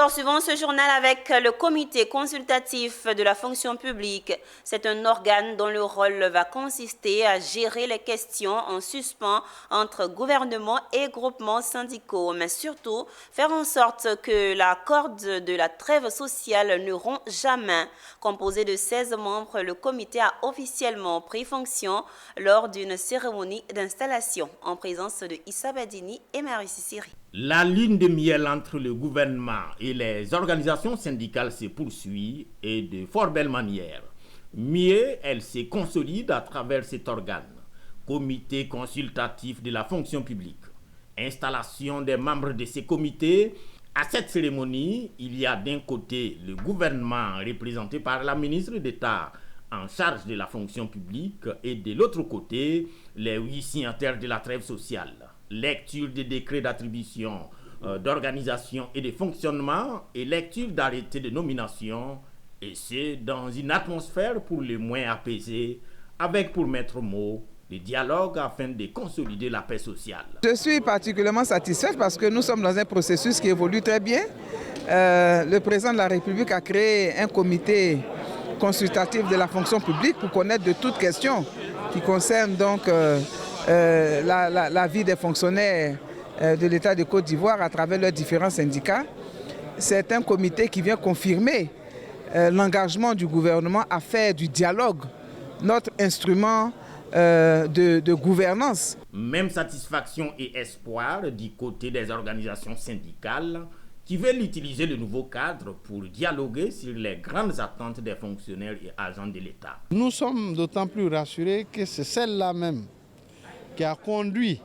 Poursuivons ce journal avec le comité consultatif de la fonction publique. C'est un organe dont le rôle va consister à gérer les questions en suspens entre gouvernement et groupements syndicaux, mais surtout faire en sorte que la corde de la trêve sociale ne rompt jamais. Composé de 16 membres, le comité a officiellement pris fonction lors d'une cérémonie d'installation en présence de Issa Badini et Marie Sissiri. La lune de miel entre le gouvernement et les organisations syndicales se poursuit et de fort belle manière. Mieux, elle se consolide à travers cet organe, comité consultatif de la fonction publique. Installation des membres de ces comités. À cette cérémonie, il y a d'un côté le gouvernement représenté par la ministre d'État en charge de la fonction publique et de l'autre côté, les 8 signataires de la trêve sociale. Lecture des décrets d'attribution, d'organisation et de fonctionnement et lecture d'arrêtés de nomination, et c'est dans une atmosphère pour le moins apaisée, avec pour maître mot le dialogue afin de consolider la paix sociale. Je suis particulièrement satisfaite parce que nous sommes dans un processus qui évolue très bien. Le président de la République a créé un comité consultatif de la fonction publique pour connaître de toutes questions qui concernent donc la vie des fonctionnaires de l'État de Côte d'Ivoire à travers leurs différents syndicats. C'est un comité qui vient confirmer l'engagement du gouvernement à faire du dialogue notre instrument de gouvernance. Même satisfaction et espoir du côté des organisations syndicales qui veulent utiliser le nouveau cadre pour dialoguer sur les grandes attentes des fonctionnaires et agents de l'État. Nous sommes d'autant plus rassurés que c'est celle-là même qui a conduit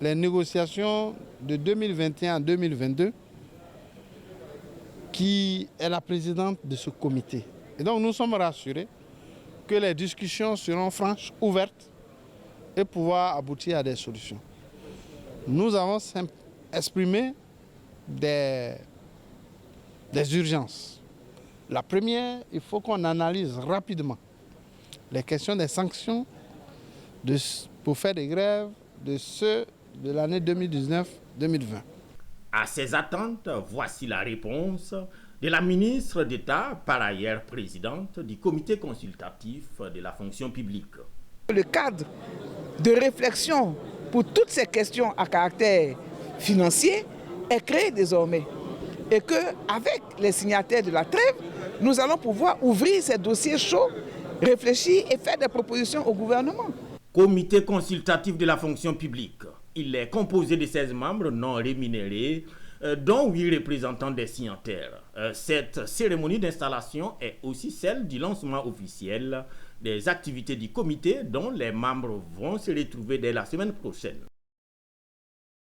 les négociations de 2021 à 2022, qui est la présidente de ce comité. Et donc nous sommes rassurés que les discussions seront franches, ouvertes et pouvoir aboutir à des solutions. Nous avons exprimé des urgences. La première, il faut qu'on analyse rapidement les questions des sanctions pour faire des grèves de ceux de l'année 2019-2020. À ces attentes, voici la réponse de la ministre d'État, par ailleurs présidente du comité consultatif de la fonction publique. Le cadre de réflexion pour toutes ces questions à caractère financier est créé désormais. Et qu'avec les signataires de la trêve, nous allons pouvoir ouvrir ces dossiers chauds, réfléchir et faire des propositions au gouvernement. Comité consultatif de la fonction publique. Il est composé de 16 membres non rémunérés, dont 8 représentants des signataires. Cette cérémonie d'installation est aussi celle du lancement officiel des activités du comité dont les membres vont se retrouver dès la semaine prochaine.